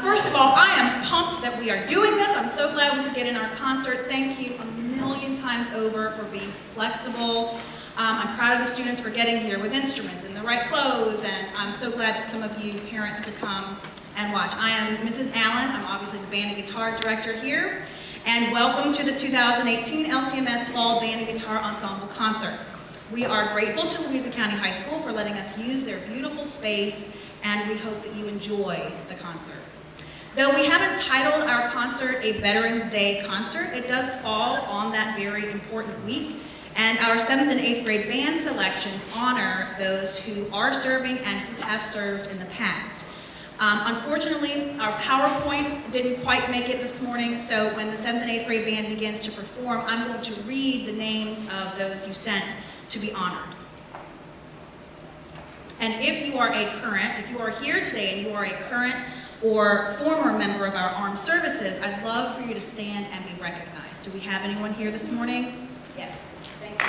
First of all, I am pumped that we are doing this. I'm so glad we could get in our concert. Thank you a million times over for being flexible. I'm proud of the students for getting here with instruments and the right clothes, and I'm so glad that some of you parents could come and watch. I am Mrs. Allen. I'm obviously the band and guitar director here, and welcome to the 2018 LCMS Fall Band and Guitar Ensemble Concert. We are grateful to Louisa County High School for letting us use their beautiful space, and we hope that you enjoy the concert. Though we haven't titled our concert a Veterans Day concert, it does fall on that very important week, and our 7th and 8th grade band selections honor those who are serving and who have served in the past. Unfortunately, our PowerPoint didn't quite make it this morning, so when the 7th and 8th grade band begins to perform, I'm going to read the names of those you sent to be honored. And if you are here today and you are a current or former member of our armed services, I'd love for you to stand and be recognized. Do we have anyone here this morning? Yes, thank you.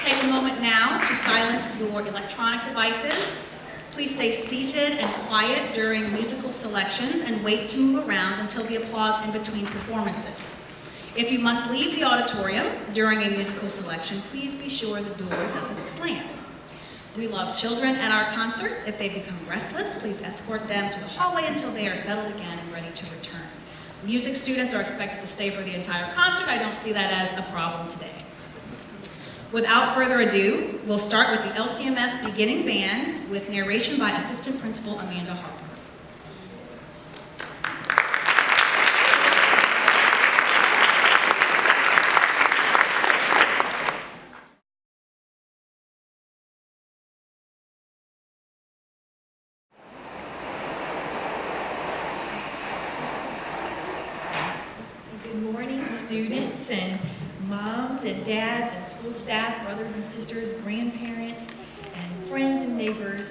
Take a moment now to silence your electronic devices. Please stay seated and quiet during musical selections and wait to move around until the applause in between performances. If you must leave the auditorium during a musical selection, please be sure the door doesn't slam. We love children at our concerts. If they become restless, please escort them to the hallway until they are settled again and ready to return. Music students are expected to stay for the entire concert. I don't see that as a problem today. Without further ado, we'll start with the LCMS Beginning Band with narration by Assistant Principal Amanda Harper. Good morning, students and moms and dads and school staff, brothers and sisters, grandparents, and friends and neighbors.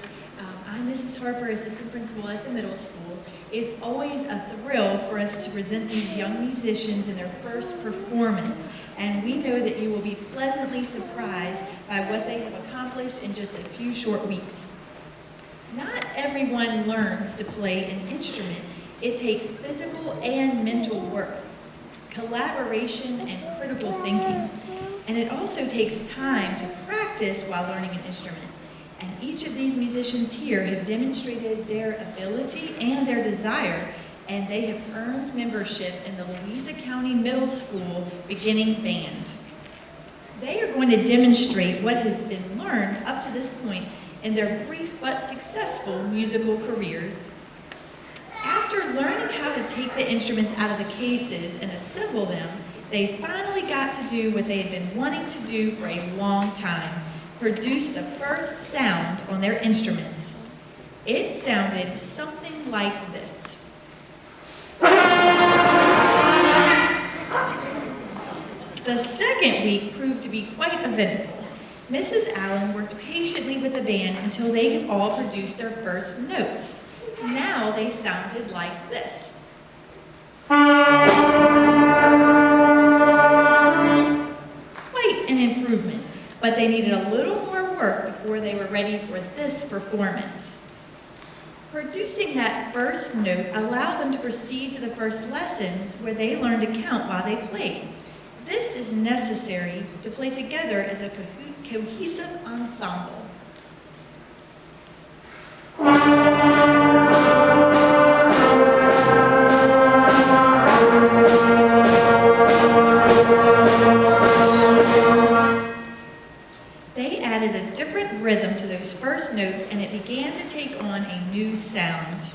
I'm Mrs. Harper, Assistant Principal at the middle school. It's always a thrill for us to present these young musicians in their first performance, and we know that you will be pleasantly surprised by what they have accomplished in just a few short weeks. Not everyone learns to play an instrument. It takes physical and mental work, collaboration, and critical thinking. And it also takes time to practice while learning an instrument. And each of these musicians here have demonstrated their ability and their desire, and they have earned membership in the Louisa County Middle School Beginning Band. They are going to demonstrate what has been learned up to this point in their brief but successful musical careers. After learning how to take the instruments out of the cases and assemble them, they finally got to do what they had been wanting to do for a long time: produce the first sound on their instruments. It sounded something like this. The second week proved to be quite eventful. Mrs. Allen worked patiently with the band until they could all produce their first notes. Now they sounded like this. Quite an improvement, but they needed a little more work before they were ready for this performance. Producing that first note allowed them to proceed to the first lessons where they learned to count while they played. This is necessary to play together as a cohesive ensemble. They added a different rhythm to those first notes, and it began to take on a new sound.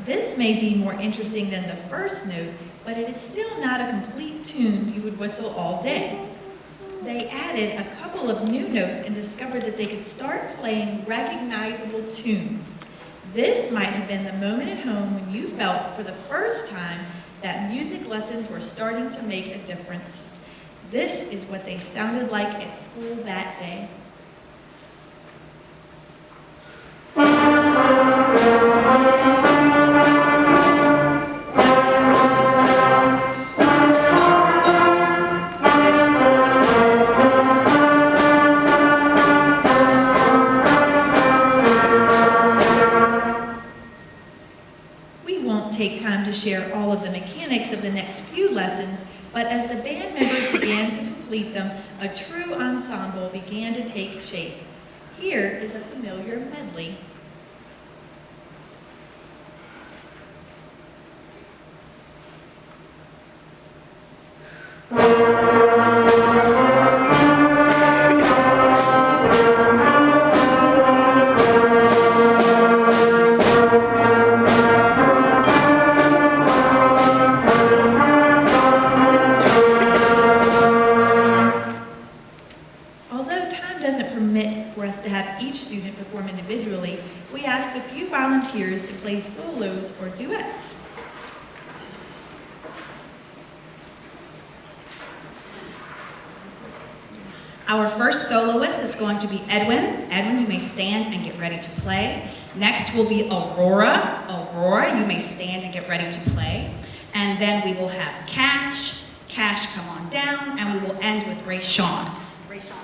This may be more interesting than the first note, but it is still not a complete tune you would whistle all day. They added a couple of new notes and discovered that they could start playing recognizable tunes. This might have been the moment at home when you felt for the first time that music lessons were starting to make a difference. This is what they sounded like at school that day. We won't take time to share all of the mechanics of the next few lessons, but as the band members began to complete them, a true ensemble began to take shape. Here is a familiar medley. Although time doesn't permit for us to have each student perform individually, we asked a few volunteers to play solos or duets. Our first soloist is going to be Edwin. Edwin, you may stand and get ready to play. Next will be Aurora. Aurora, you may stand and get ready to play. And then we will have Cash. Cash, come on down. And we will end with Ray Sean. Ray Sean.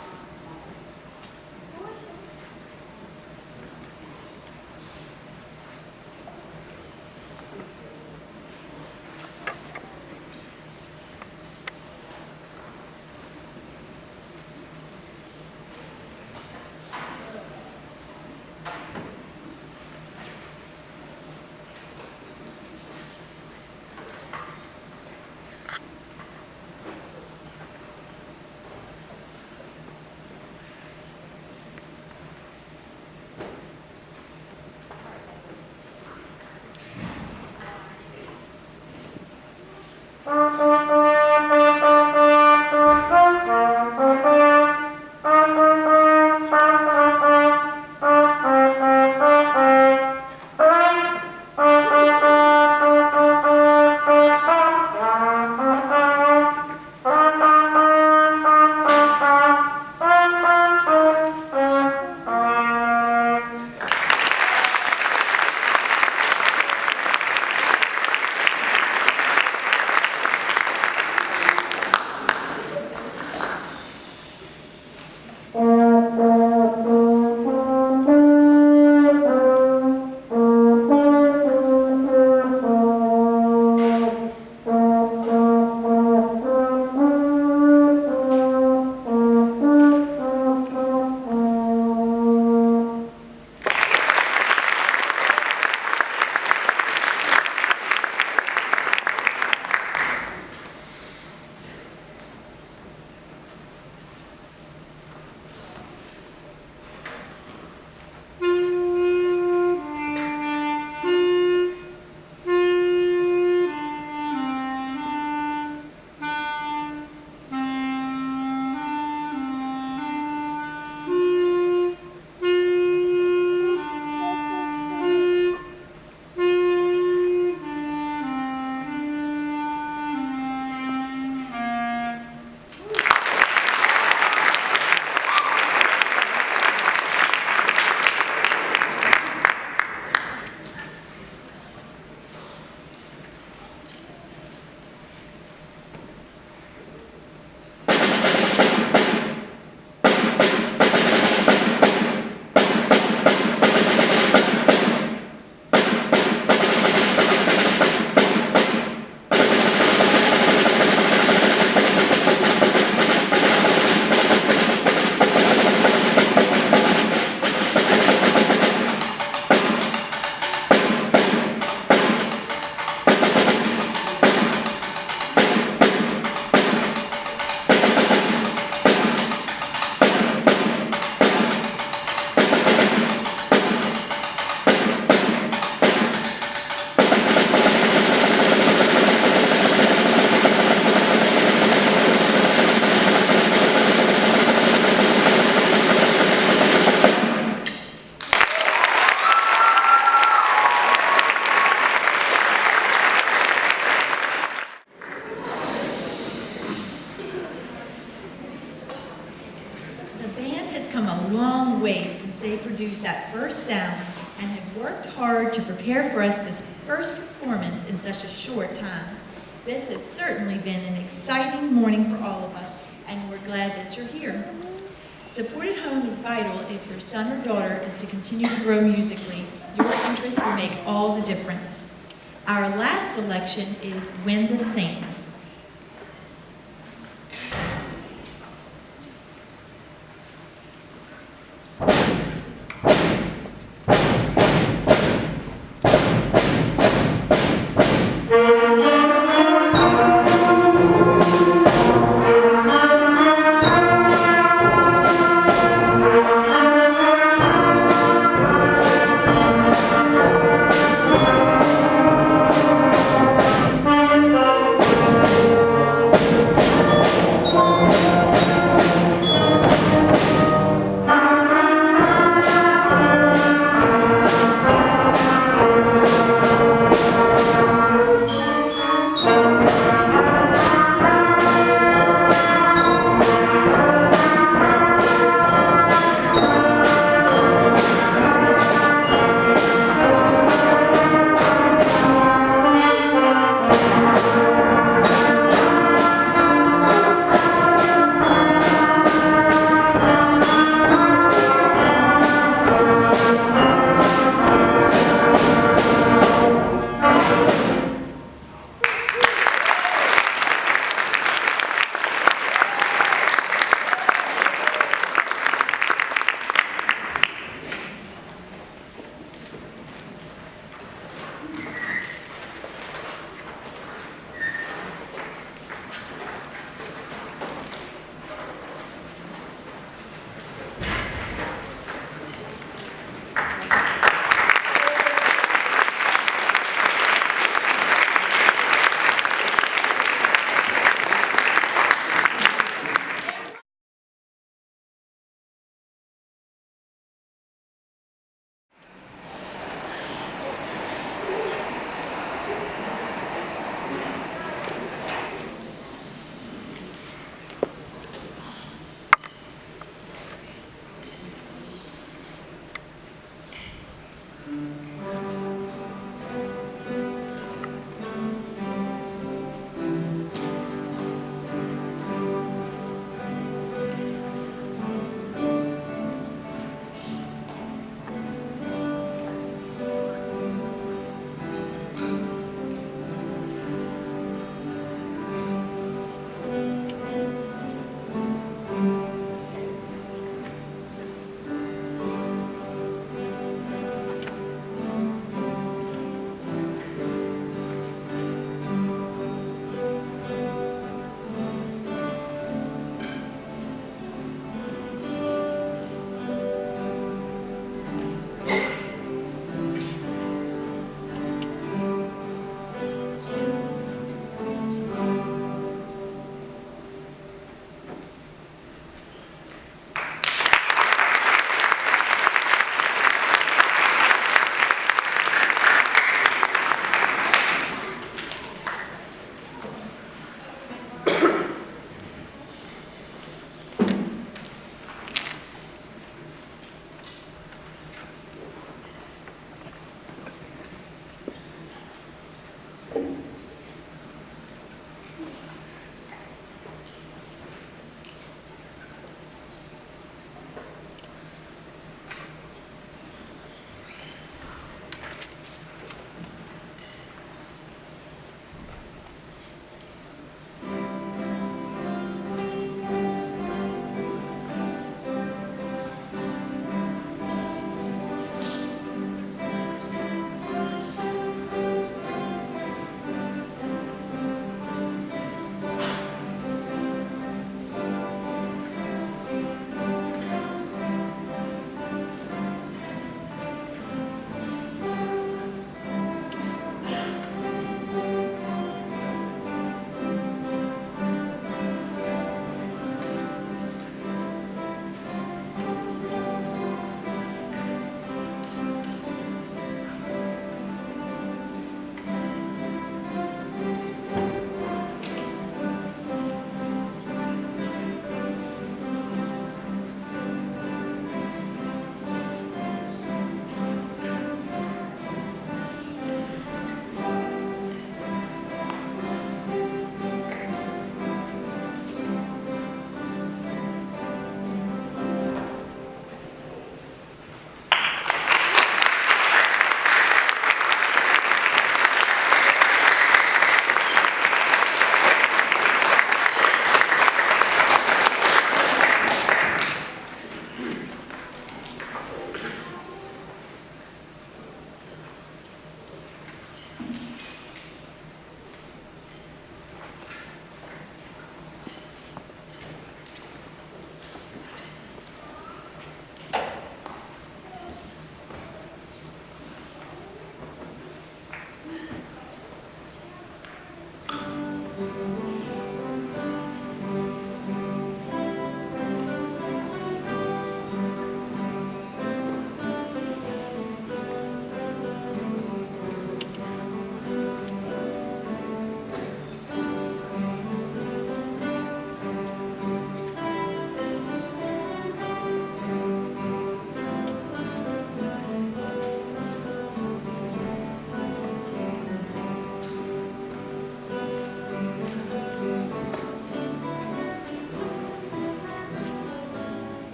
produce that first sound and have worked hard to prepare for us this first performance in such a short time. This has certainly been an exciting morning for all of us, and we're glad that you're here. Support at home is vital if your son or daughter is to continue to grow musically. Your interest will make all the difference. Our last selection is When the Saints.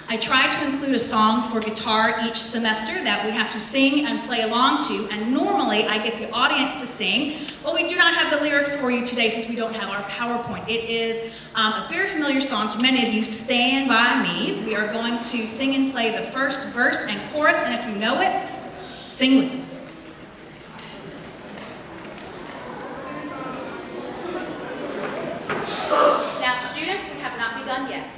I try to include a song for guitar each semester that we have to sing and play along to, and normally I get the audience to sing, but we do not have the lyrics for you today since we don't have our PowerPoint. It is a very familiar song to many of you, Stand By Me. We are going to sing and play the first verse and chorus, and if you know it, sing with us. Now students, we have not begun yet.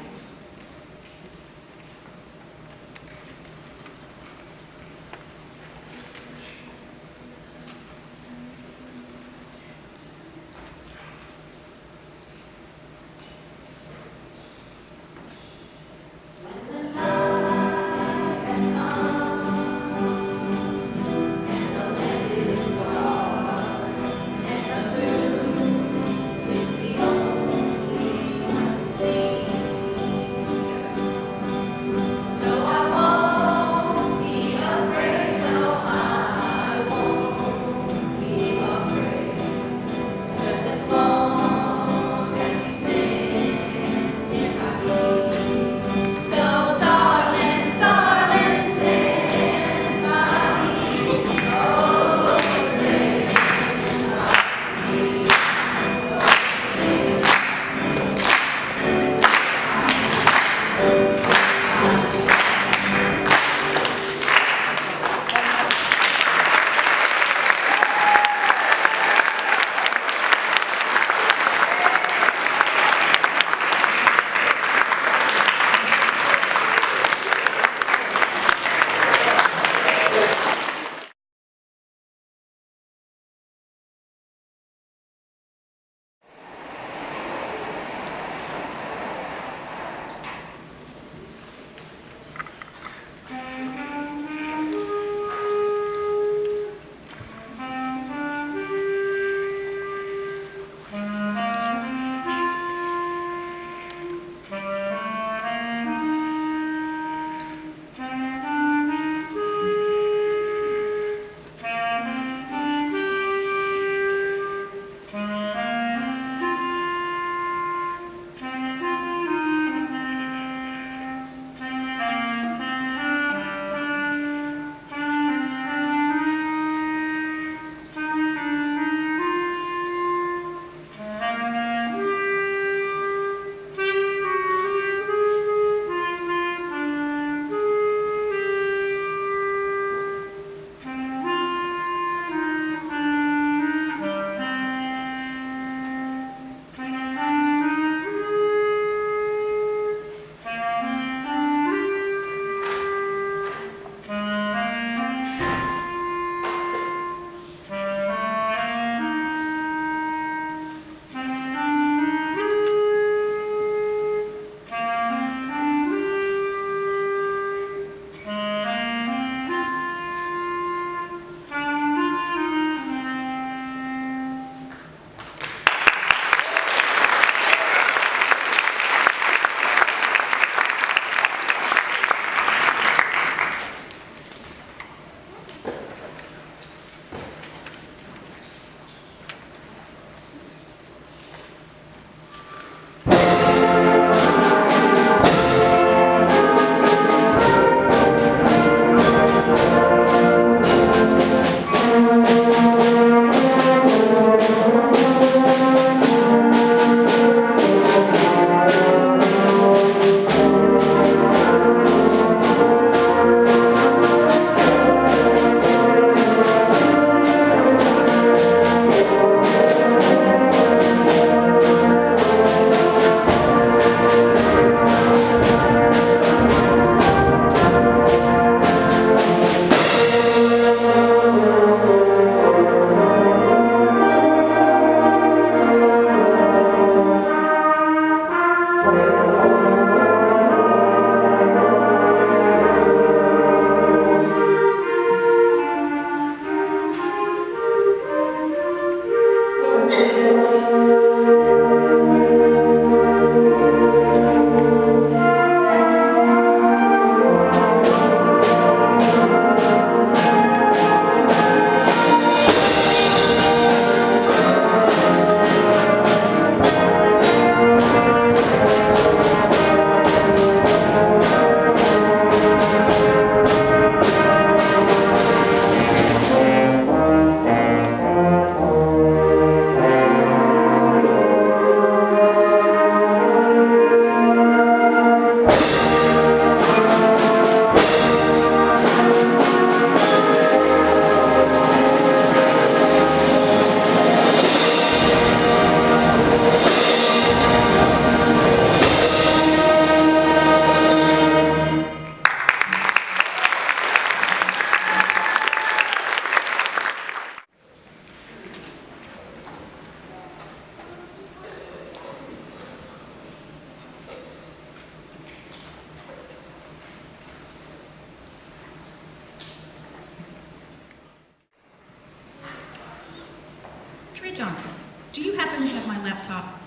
Johnson, do you happen to have my laptop?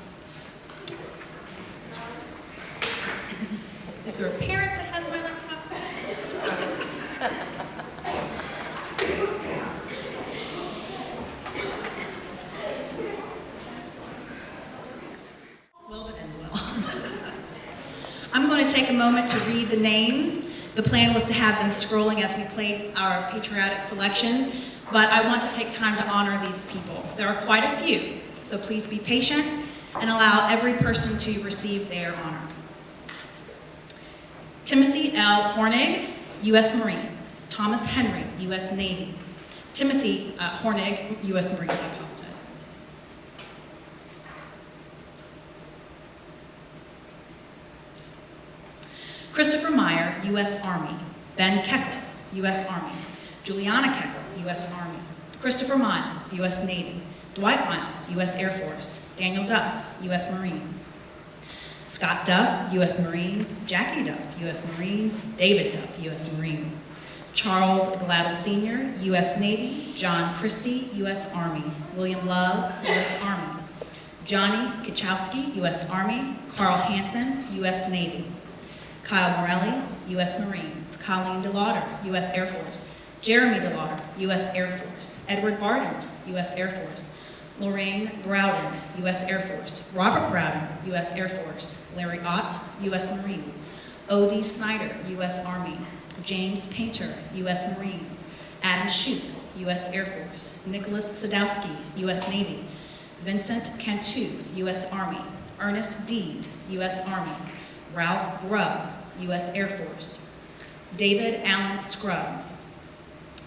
Is there a parent that has my laptop? It's well that ends well. I'm going to take a moment to read the names. The plan was to have them scrolling as we played our patriotic selections, but I want to take time to honor these people. There are quite a few, so please be patient and allow every person to receive their honor. Timothy L. Hornig, U.S. Marines. Thomas Henry, U.S. Navy. Timothy Hornig, U.S. Marines, I apologize. Christopher Meyer, U.S. Army. Ben Keckel, U.S. Army. Juliana Keckel, U.S. Army. Christopher Miles, U.S. Navy. Dwight Miles, U.S. Air Force. Daniel Duff, U.S. Marines. Scott Duff, U.S. Marines. Jackie Duff, U.S. Marines. David Duff, U.S. Marines. Charles Gladdell Sr., U.S. Navy. John Christie, U.S. Army. William Love, U.S. Army. Johnny Kachowski, U.S. Army. Carl Hansen, U.S. Navy. Kyle Morelli, U.S. Marines. Colleen DeLauder, U.S. Air Force. Jeremy DeLauder, U.S. Air Force. Edward Barden, U.S. Air Force. Lorraine Browden, U.S. Air Force. Robert Browden, U.S. Air Force. Larry Ott, U.S. Marines. O.D. Snyder, U.S. Army. James Painter, U.S. Marines. Adam Shoup, U.S. Air Force. Nicholas Sadowski, U.S. Navy. Vincent Cantu, U.S. Army. Ernest Dees, U.S. Army. Ralph Grubb, U.S. Air Force. David Allen Scruggs.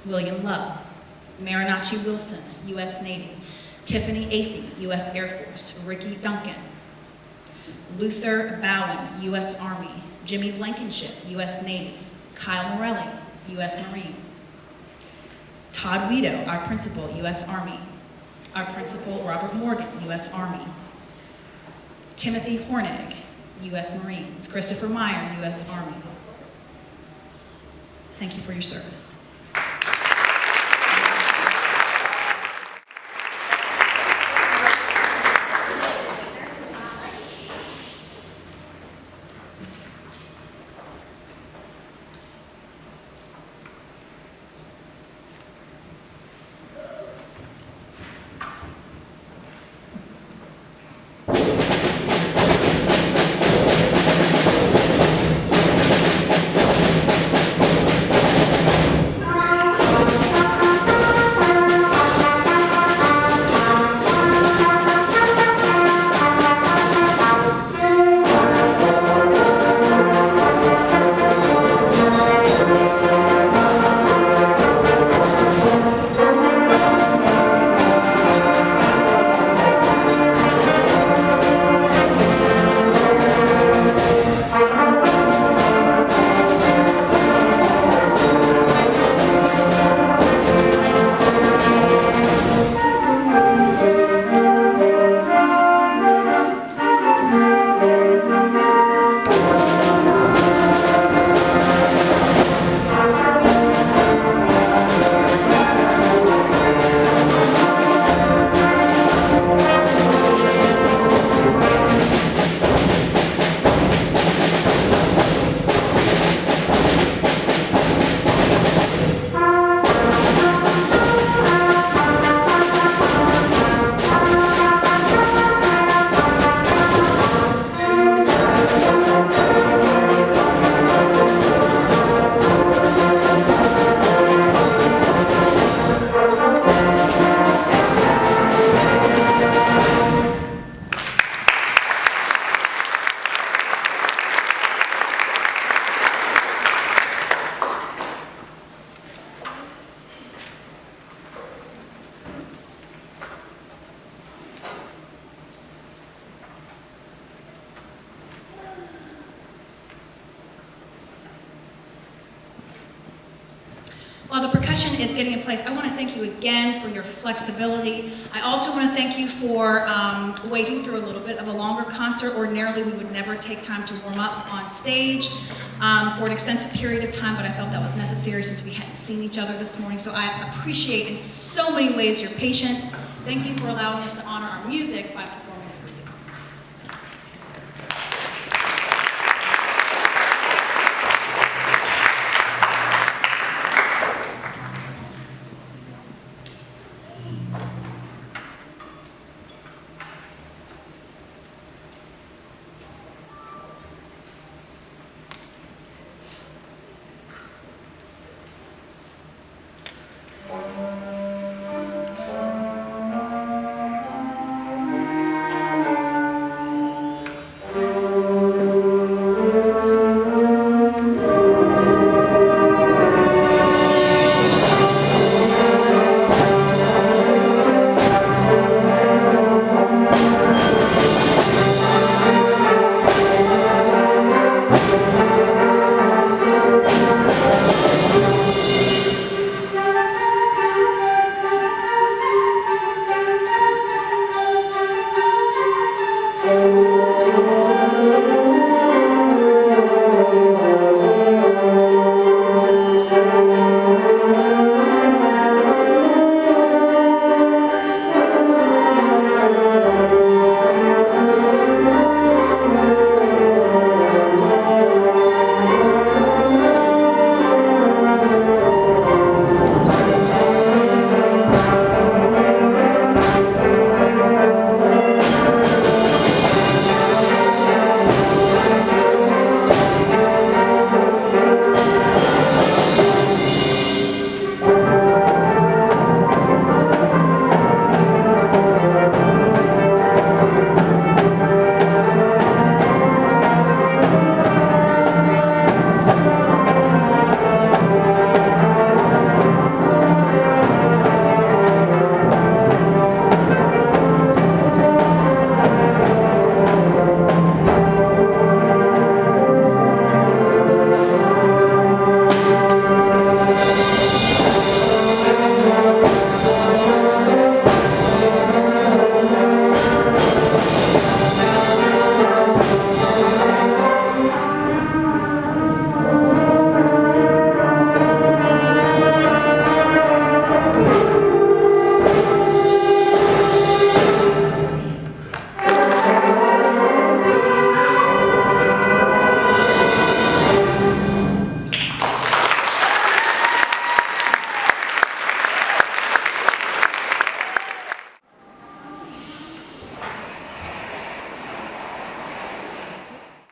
William Love. Marinacci Wilson, U.S. Navy. Tiffany Athey, U.S. Air Force. Ricky Duncan. Luther Bowen, U.S. Army. Jimmy Blankenship, U.S. Navy. Kyle Morelli, U.S. Marines. Todd Weedo, our principal, U.S. Army. Our principal, Robert Morgan, U.S. Army. Timothy Hornig, U.S. Marines. Christopher Meyer, U.S. Army. Thank you for your service. While the percussion is getting in place, I want to thank you again for your flexibility. I also want to thank you for waiting through a little bit of a longer concert. Ordinarily, we would never take time to warm up on stage for an extensive period of time, but I felt that was necessary since we hadn't seen each other this morning. So I appreciate in so many ways your patience Thank you for allowing us to honor our music by performing it for you.